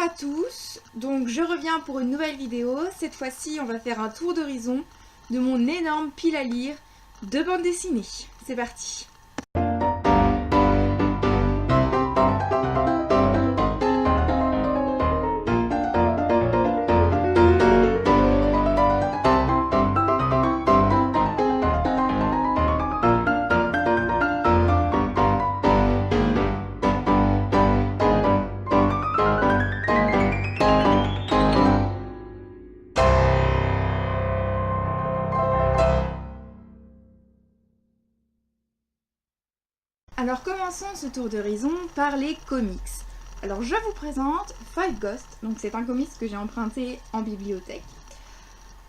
à tous, donc je reviens pour une nouvelle vidéo. Cette fois-ci on va faire un tour d'horizon de mon énorme pile à lire de bande dessinée. C'est parti. Alors commençons ce tour d'horizon par les comics. Alors je vous présente Five Ghosts, donc c'est un comics que j'ai emprunté en bibliothèque.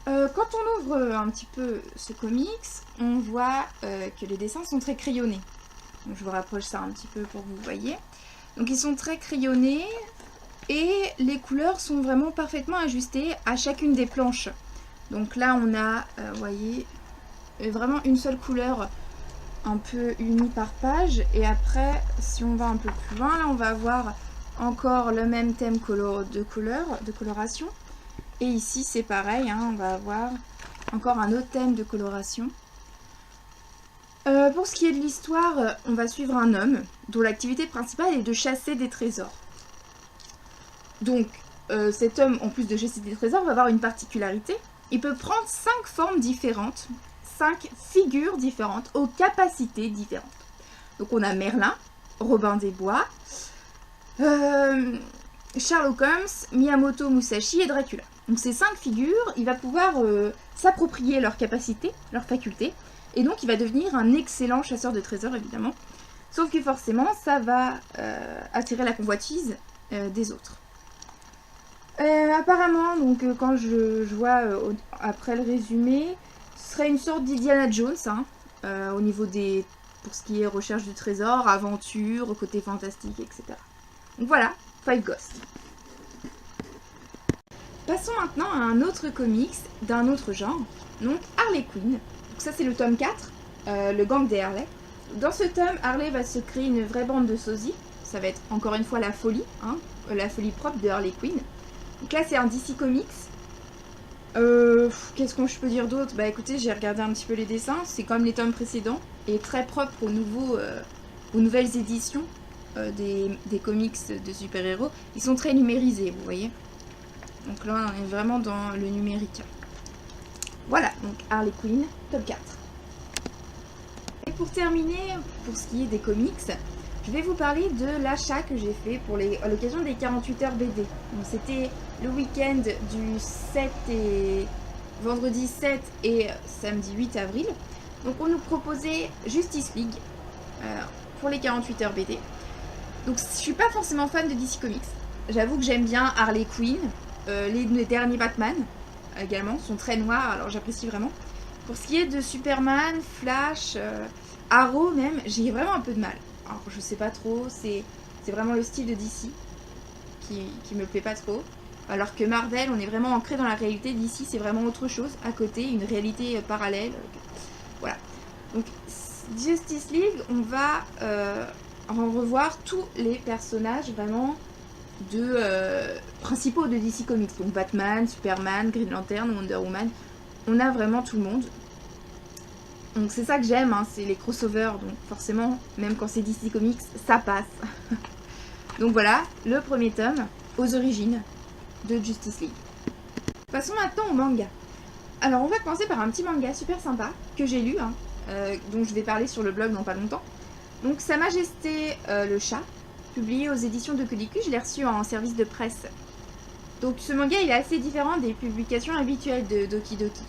Quand on ouvre un petit peu ce comics, on voit que les dessins sont très crayonnés. Donc, je vous rapproche ça un petit peu pour que vous voyez. Donc ils sont très crayonnés et les couleurs sont vraiment parfaitement ajustées à chacune des planches. Donc là on a, vous voyez, vraiment une seule couleur un peu unie par page, et après si on va un peu plus loin, là on va avoir encore le même thème de coloration, et ici c'est pareil, hein, on va avoir encore un autre thème de coloration. Pour ce qui est de l'histoire, on va suivre un homme dont l'activité principale est de chasser des trésors. Donc cet homme, en plus de chasser des trésors, va avoir une particularité: il peut prendre 5 formes différentes, 5 figures différentes, aux capacités différentes. Donc on a Merlin, Robin des Bois, Sherlock Holmes, Miyamoto Musashi et Dracula. Donc ces 5 figures, il va pouvoir s'approprier leurs capacités, leurs facultés, et donc il va devenir un excellent chasseur de trésors évidemment. Sauf que forcément ça va attirer la convoitise des autres. Apparemment, donc quand je vois après le résumé, ce serait une sorte d'Indiana Jones, hein, au niveau pour ce qui est recherche du trésor, aventure, côté fantastique, etc. Donc voilà, Five Ghosts. Passons maintenant à un autre comics d'un autre genre, donc Harley Quinn. Donc ça c'est le tome 4, le gang des Harley. Dans ce tome, Harley va se créer une vraie bande de sosies. Ça va être encore une fois la folie, hein, la folie propre de Harley Quinn. Donc là c'est un DC Comics. Qu'est-ce que je peux dire d'autre? Bah écoutez, j'ai regardé un petit peu les dessins, c'est comme les tomes précédents, et très propre aux nouvelles éditions des comics de super-héros. Ils sont très numérisés, vous voyez. Donc là on est vraiment dans le numérique. Voilà, donc Harley Quinn, tome 4. Et pour terminer, pour ce qui est des comics, je vais vous parler de l'achat que j'ai fait à l'occasion des 48 heures BD. Donc c'était le week-end du 7 et vendredi 7 et samedi 8 avril. Donc on nous proposait Justice League pour les 48 heures BD. Donc je suis pas forcément fan de DC Comics. J'avoue que j'aime bien Harley Quinn, les derniers Batman également sont très noirs, alors j'apprécie vraiment. Pour ce qui est de Superman, Flash, Arrow même, j'ai vraiment un peu de mal. Alors je sais pas trop, c'est vraiment le style de DC qui me plaît pas trop. Alors que Marvel, on est vraiment ancré dans la réalité. DC, c'est vraiment autre chose à côté, une réalité parallèle. Voilà. Donc Justice League, on va revoir tous les personnages vraiment principaux de DC Comics. Donc Batman, Superman, Green Lantern, Wonder Woman. On a vraiment tout le monde. Donc c'est ça que j'aime, hein, c'est les crossovers, donc forcément, même quand c'est DC Comics, ça passe. Donc voilà, le premier tome, aux origines de Justice League. Passons maintenant au manga. Alors on va commencer par un petit manga super sympa, que j'ai lu, hein, dont je vais parler sur le blog dans pas longtemps. Donc Sa Majesté le Chat, publié aux éditions de Kodiku, je l'ai reçu en service de presse. Donc ce manga il est assez différent des publications habituelles de Doki Doki.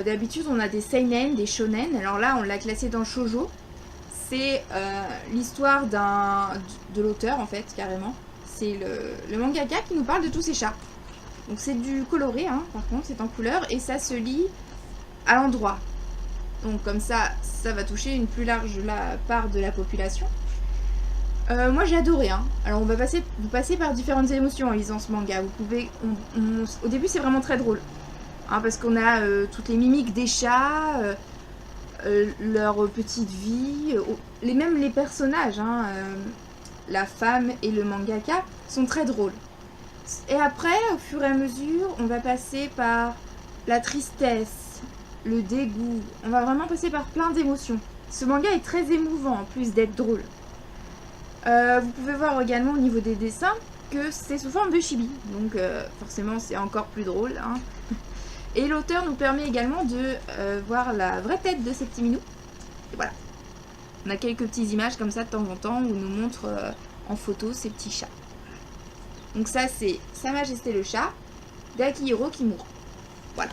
D'habitude on a des seinen, des shonen, alors là on l'a classé dans shoujo. C'est l'histoire de l'auteur en fait, carrément. C'est le mangaka qui nous parle de tous ces chats. Donc c'est du coloré, hein, par contre c'est en couleur, et ça se lit à l'endroit. Donc comme ça va toucher une plus large part de la population. Moi j'ai adoré, hein. Alors vous passez par différentes émotions en lisant ce manga. Vous pouvez, au début c'est vraiment très drôle. Hein, parce qu'on a toutes les mimiques des chats, leur petite vie, même les personnages, hein, la femme et le mangaka sont très drôles. Et après, au fur et à mesure, on va passer par la tristesse, le dégoût. On va vraiment passer par plein d'émotions. Ce manga est très émouvant, en plus d'être drôle. Vous pouvez voir également au niveau des dessins que c'est sous forme de chibi. Donc forcément, c'est encore plus drôle. Hein. Et l'auteur nous permet également de voir la vraie tête de ces petits minous. Et voilà. On a quelques petites images comme ça de temps en temps où on nous montre en photo ces petits chats. Donc ça, c'est Sa Majesté le chat d'Akihiro Kimura. Voilà.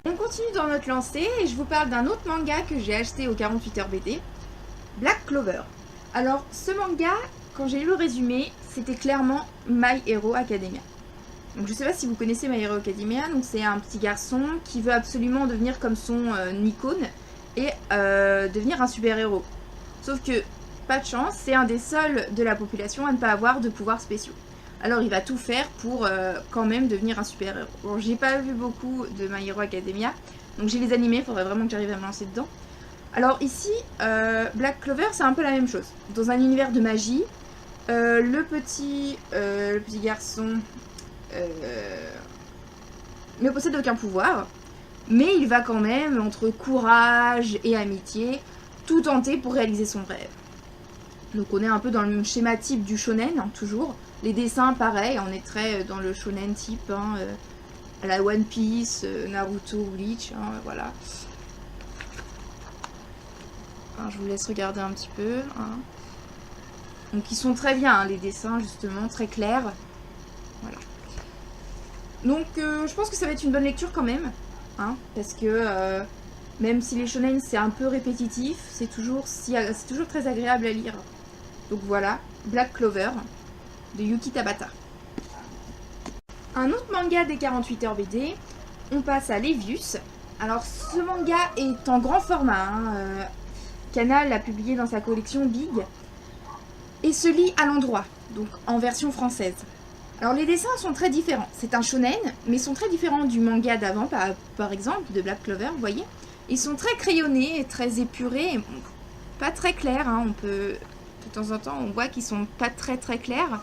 On continue dans notre lancée et je vous parle d'un autre manga que j'ai acheté au 48h BD, Black Clover. Alors, ce manga, quand j'ai lu le résumé, c'était clairement My Hero Academia. Donc je sais pas si vous connaissez My Hero Academia, donc c'est un petit garçon qui veut absolument devenir comme son icône et devenir un super-héros. Sauf que, pas de chance, c'est un des seuls de la population à ne pas avoir de pouvoirs spéciaux. Alors il va tout faire pour quand même devenir un super-héros. Bon, j'ai pas vu beaucoup de My Hero Academia, donc j'ai les animés, il faudrait vraiment que j'arrive à me lancer dedans. Alors ici, Black Clover, c'est un peu la même chose. Dans un univers de magie, le petit garçon ne possède aucun pouvoir, mais il va quand même, entre courage et amitié, tout tenter pour réaliser son rêve. Donc on est un peu dans le même schéma type du shonen, hein, toujours. Les dessins, pareil, on est très dans le shonen type, hein, à la One Piece, Naruto, Bleach, hein, voilà. Alors, je vous laisse regarder un petit peu. Hein. Donc ils sont très bien, hein, les dessins, justement, très clairs. Voilà. Donc je pense que ça va être une bonne lecture quand même, hein, parce que même si les shonen c'est un peu répétitif, c'est toujours très agréable à lire. Donc voilà, Black Clover de Yuki Tabata. Un autre manga des 48h BD, on passe à Levius. Alors ce manga est en grand format, hein, Canal l'a publié dans sa collection Big, et se lit à l'endroit, donc en version française. Alors les dessins sont très différents, c'est un shonen, mais sont très différents du manga d'avant, par exemple, de Black Clover, vous voyez. Ils sont très crayonnés, très épurés, pas très clairs, hein, on peut... De temps en temps, on voit qu'ils sont pas très clairs.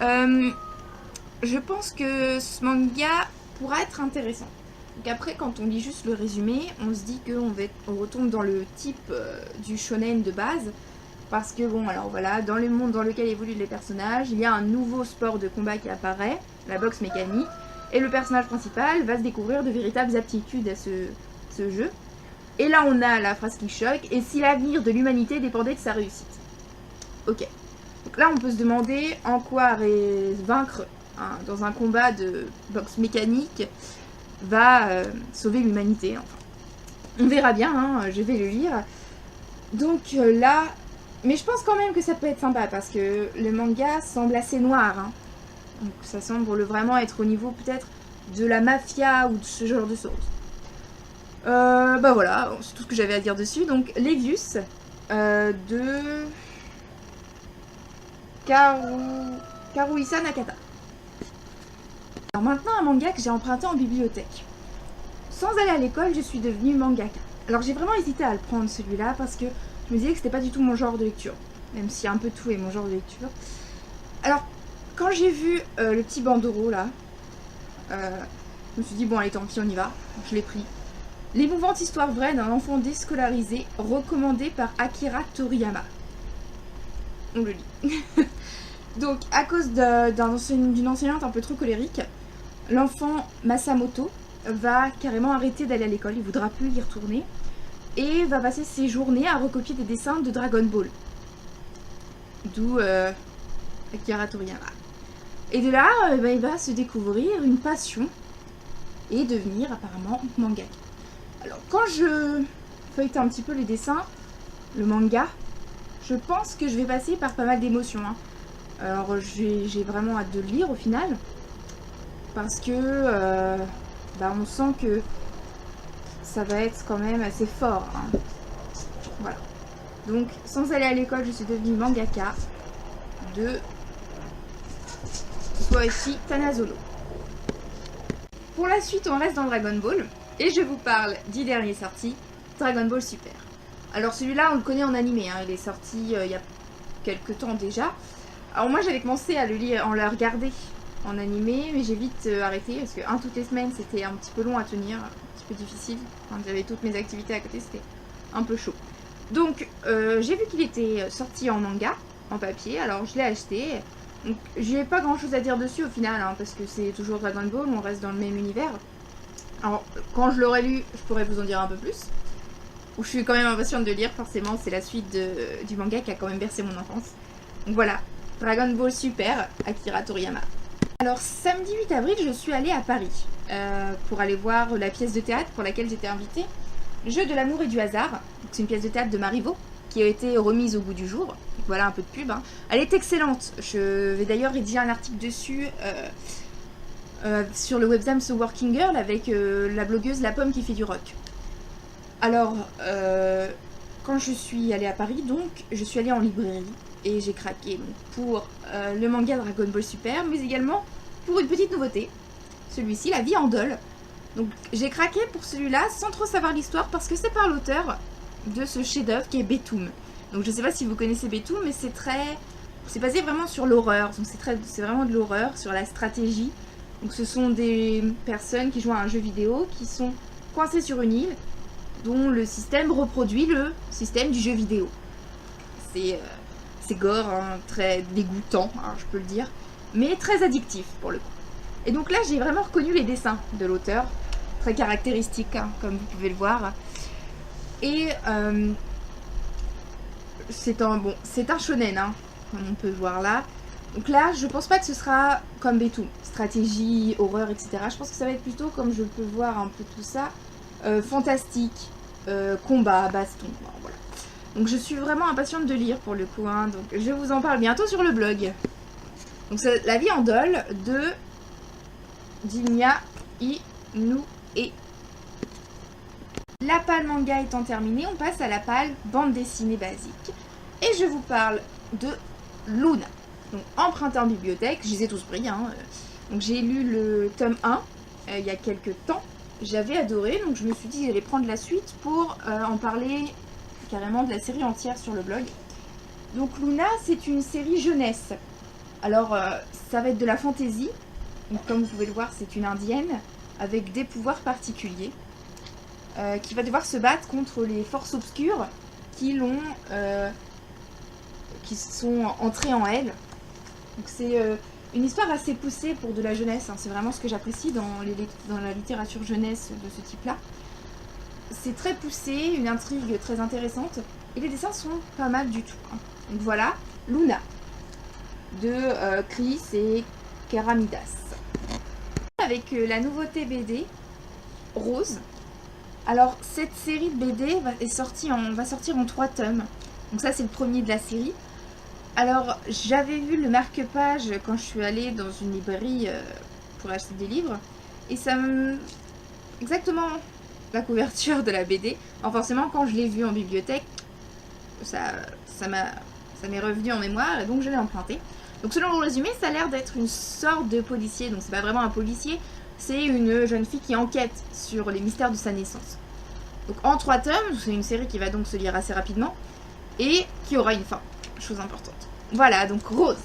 Je pense que ce manga pourra être intéressant. Donc après, quand on lit juste le résumé, on se dit qu'on retombe dans le type du shonen de base. Parce que bon, alors voilà, dans le monde dans lequel évoluent les personnages, il y a un nouveau sport de combat qui apparaît, la boxe mécanique. Et le personnage principal va se découvrir de véritables aptitudes à ce jeu. Et là, on a la phrase qui choque, et si l'avenir de l'humanité dépendait de sa réussite. Ok. Donc là, on peut se demander en quoi vaincre dans un combat de boxe mécanique va sauver l'humanité. Enfin, on verra bien, hein, je vais le lire. Donc là... Mais je pense quand même que ça peut être sympa, parce que le manga semble assez noir. Hein. Donc ça semble vraiment être au niveau peut-être de la mafia ou de ce genre de choses. Bah voilà, c'est tout ce que j'avais à dire dessus. Donc Levius de... Karuhisa Nakata. Alors maintenant, un manga que j'ai emprunté en bibliothèque. Sans aller à l'école, je suis devenue mangaka. Alors j'ai vraiment hésité à le prendre celui-là parce que je me disais que c'était pas du tout mon genre de lecture. Même si un peu tout est mon genre de lecture. Alors, quand j'ai vu le petit bandeau là, je me suis dit bon allez tant pis on y va. Je l'ai pris. L'émouvante histoire vraie d'un enfant déscolarisé recommandée par Akira Toriyama. On le lit. Donc, à cause d'une enseignante un peu trop colérique, l'enfant Masamoto va carrément arrêter d'aller à l'école, il voudra plus y retourner, et va passer ses journées à recopier des dessins de Dragon Ball. D'où Akira Toriyama. Et de là, il va se découvrir une passion et devenir apparemment mangaka. Alors, quand je feuillete un petit peu les dessins, le manga, je pense que je vais passer par pas mal d'émotions. Hein. Alors j'ai vraiment hâte de le lire au final. Parce que on sent que ça va être quand même assez fort. Hein. Voilà. Donc sans aller à l'école, je suis devenue mangaka de Koichi Tanazolo. Pour la suite, on reste dans Dragon Ball. Et je vous parle du dernier sorti, Dragon Ball Super. Alors celui-là, on le connaît en animé, hein, il est sorti il y a quelques temps déjà. Alors moi j'avais commencé à le lire, en le regarder en animé, mais j'ai vite arrêté parce que toutes les semaines c'était un petit peu long à tenir, un petit peu difficile. Quand j'avais toutes mes activités à côté, c'était un peu chaud. Donc j'ai vu qu'il était sorti en manga, en papier, alors je l'ai acheté. Donc j'ai pas grand chose à dire dessus au final, hein, parce que c'est toujours Dragon Ball, on reste dans le même univers. Alors quand je l'aurai lu, je pourrais vous en dire un peu plus. Où je suis quand même impatiente de lire, forcément, c'est la suite du manga qui a quand même bercé mon enfance. Donc voilà, Dragon Ball Super, Akira Toriyama. Alors samedi 8 avril, je suis allée à Paris pour aller voir la pièce de théâtre pour laquelle j'étais invitée. Le jeu de l'amour et du hasard, c'est une pièce de théâtre de Marivaux qui a été remise au goût du jour. Voilà un peu de pub. Hein. Elle est excellente. Je vais d'ailleurs rédiger un article dessus sur le webzine The Working Girl avec la blogueuse La Pomme qui fait du rock. Alors, quand je suis allée à Paris, donc, je suis allée en librairie et j'ai craqué donc, pour le manga Dragon Ball Super, mais également pour une petite nouveauté, celui-ci, La vie en dol. Donc, j'ai craqué pour celui-là sans trop savoir l'histoire parce que c'est par l'auteur de ce chef-d'œuvre qui est Betum. Donc, je sais pas si vous connaissez Betum, mais c'est basé vraiment sur l'horreur. Donc, c'est vraiment de l'horreur, sur la stratégie. Donc, ce sont des personnes qui jouent à un jeu vidéo qui sont coincées sur une île, dont le système reproduit le système du jeu vidéo. C'est gore, hein, très dégoûtant, hein, je peux le dire, mais très addictif pour le coup. Et donc là, j'ai vraiment reconnu les dessins de l'auteur, très caractéristiques, hein, comme vous pouvez le voir. Et c'est un shonen, hein, comme on peut voir là. Donc là, je pense pas que ce sera comme Betum, stratégie, horreur, etc. Je pense que ça va être plutôt, comme je peux voir un peu tout ça, fantastique, combat, baston, voilà. Donc je suis vraiment impatiente de lire pour le coup, hein, donc je vous en parle bientôt sur le blog. Donc c'est La vie en dol de Dinya Inoue. La palle manga étant terminée, on passe à la palle bande dessinée basique. Et je vous parle de Luna. Donc emprunté en bibliothèque, je les ai tous pris, hein. Donc j'ai lu le tome 1 il y a quelques temps. J'avais adoré, donc je me suis dit que j'allais prendre la suite pour en parler carrément de la série entière sur le blog. Donc Luna, c'est une série jeunesse. Alors, ça va être de la fantasy. Donc comme vous pouvez le voir, c'est une indienne avec des pouvoirs particuliers qui va devoir se battre contre les forces obscures qui sont entrées en elle. Donc c'est une histoire assez poussée pour de la jeunesse, hein. C'est vraiment ce que j'apprécie dans la littérature jeunesse de ce type-là. C'est très poussé, une intrigue très intéressante, et les dessins sont pas mal du tout, hein. Donc voilà, Luna, de Chris et Karamidas. Avec la nouveauté BD, Rose. Alors cette série de BD va sortir en 3 tomes. Donc ça c'est le premier de la série. Alors, j'avais vu le marque-page quand je suis allée dans une librairie pour acheter des livres. Et ça me... Exactement la couverture de la BD. Alors forcément, quand je l'ai vue en bibliothèque, ça m'est revenu en mémoire et donc je l'ai emprunté. Donc selon le résumé, ça a l'air d'être une sorte de policier. Donc c'est pas vraiment un policier, c'est une jeune fille qui enquête sur les mystères de sa naissance. Donc en 3 tomes, c'est une série qui va donc se lire assez rapidement et qui aura une fin. Chose importante. Voilà, donc Rose.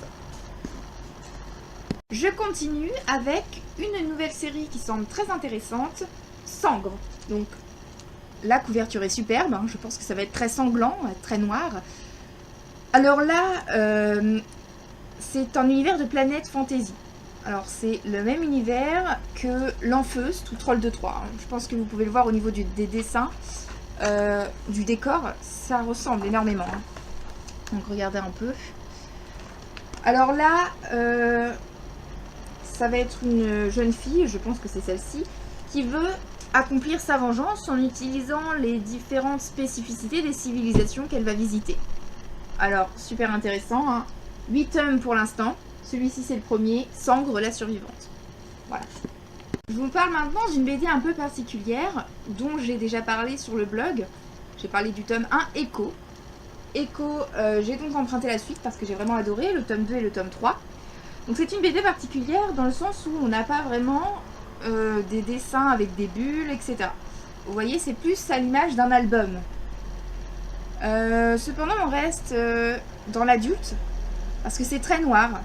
Je continue avec une nouvelle série qui semble très intéressante, Sangre. Donc la couverture est superbe, hein, je pense que ça va être très sanglant, très noir. Alors là, c'est un univers de planète fantasy. Alors c'est le même univers que L'Enfeuse, tout troll de Troie. Je pense que vous pouvez le voir au niveau des dessins, du décor, ça ressemble énormément. Hein. Donc regardez un peu. Alors là, ça va être une jeune fille, je pense que c'est celle-ci, qui veut accomplir sa vengeance en utilisant les différentes spécificités des civilisations qu'elle va visiter. Alors, super intéressant, hein. 8 tomes pour l'instant. Celui-ci c'est le premier, Sangre, la survivante. Voilà. Je vous parle maintenant d'une BD un peu particulière, dont j'ai déjà parlé sur le blog. J'ai parlé du tome 1, Echo. Echo, j'ai donc emprunté la suite parce que j'ai vraiment adoré, le tome 2 et le tome 3. Donc c'est une BD particulière dans le sens où on n'a pas vraiment des dessins avec des bulles, etc. Vous voyez, c'est plus à l'image d'un album. Cependant, on reste dans l'adulte, parce que c'est très noir.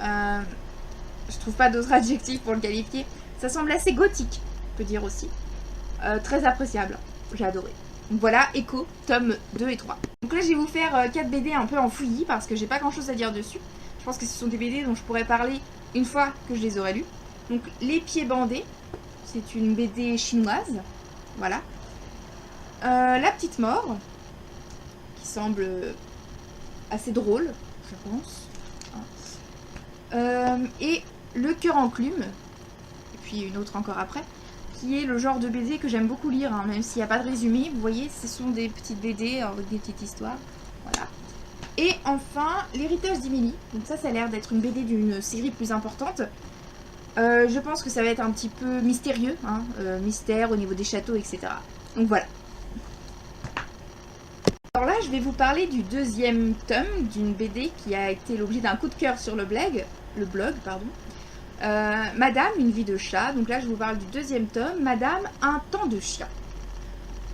Je trouve pas d'autres adjectifs pour le qualifier. Ça semble assez gothique, on peut dire aussi. Très appréciable, j'ai adoré. Donc voilà, Echo, tome 2 et 3. Donc là je vais vous faire 4 BD un peu en fouillis parce que j'ai pas grand chose à dire dessus. Je pense que ce sont des BD dont je pourrais parler une fois que je les aurai lus. Donc Les Pieds Bandés, c'est une BD chinoise. Voilà. La Petite Mort, qui semble assez drôle, je pense. Et Le Cœur Enclume, et puis une autre encore après, qui est le genre de BD que j'aime beaucoup lire, hein, même s'il n'y a pas de résumé. Vous voyez, ce sont des petites BD avec des petites histoires. Voilà. Et enfin, L'Héritage d'Emily. Donc ça a l'air d'être une BD d'une série plus importante. Je pense que ça va être un petit peu mystérieux, hein, mystère au niveau des châteaux, etc. Donc voilà. Alors là, je vais vous parler du deuxième tome d'une BD qui a été l'objet d'un coup de cœur sur le blog, Madame, une vie de chat. Donc là, je vous parle du deuxième tome, Madame, un temps de chien.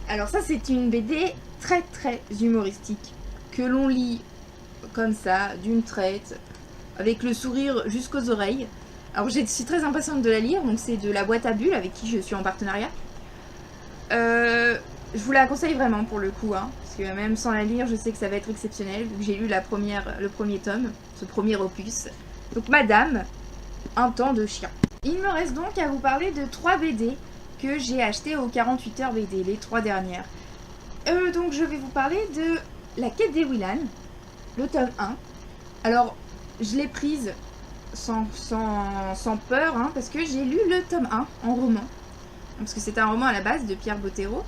Alors ça, c'est une BD très très humoristique que l'on lit comme ça, d'une traite, avec le sourire jusqu'aux oreilles. Alors je suis très impatiente de la lire, donc c'est de la boîte à bulles avec qui je suis en partenariat. Je vous la conseille vraiment pour le coup, hein, parce que même sans la lire, je sais que ça va être exceptionnel, vu que j'ai lu le premier tome, ce premier opus. Donc Madame, un temps de chien. Il me reste donc à vous parler de 3 BD que j'ai achetées au 48 heures BD, les 3 dernières. Donc je vais vous parler de La Quête des Willan, le tome 1. Alors, je l'ai prise sans peur, hein, parce que j'ai lu le tome 1 en roman. Parce que c'est un roman à la base de Pierre Bottero.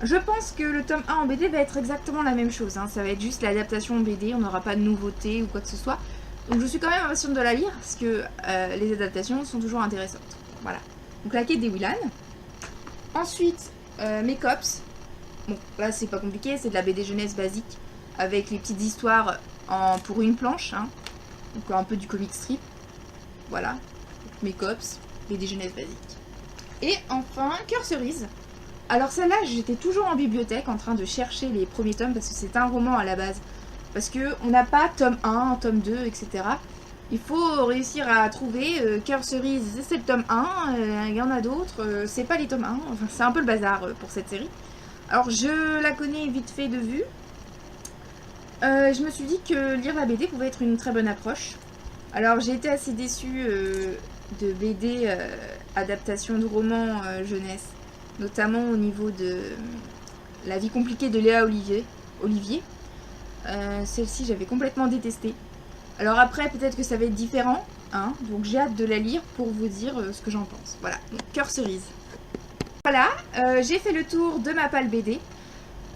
Je pense que le tome 1 en BD va être exactement la même chose, hein. Ça va être juste l'adaptation en BD, on n'aura pas de nouveautés ou quoi que ce soit. Donc je suis quand même impatiente de la lire, parce que les adaptations sont toujours intéressantes. Voilà. Donc La Quête des Willan. Ensuite, Mes Cops. Bon, là c'est pas compliqué, c'est de la BD jeunesse basique, avec les petites histoires pour une planche, hein. Donc un peu du comic strip. Voilà. Mes Cops, BD jeunesse basique. Et enfin, Cœur Cerise. Alors celle-là, j'étais toujours en bibliothèque en train de chercher les premiers tomes parce que c'est un roman à la base. Parce qu'on n'a pas tome 1, tome 2, etc. Il faut réussir à trouver Cœur Cerise, c'est le tome 1, il y en a d'autres, c'est pas les tomes 1. Enfin, c'est un peu le bazar pour cette série. Alors je la connais vite fait de vue. Je me suis dit que lire la BD pouvait être une très bonne approche. Alors j'ai été assez déçue de BD adaptation de romans jeunesse, notamment au niveau de La vie compliquée de Léa Olivier. Celle-ci j'avais complètement détesté. Alors après peut-être que ça va être différent, hein, donc j'ai hâte de la lire pour vous dire ce que j'en pense. Voilà, donc Cœur Cerise. Voilà, j'ai fait le tour de ma palle BD.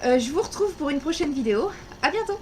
Je vous retrouve pour une prochaine vidéo. À bientôt!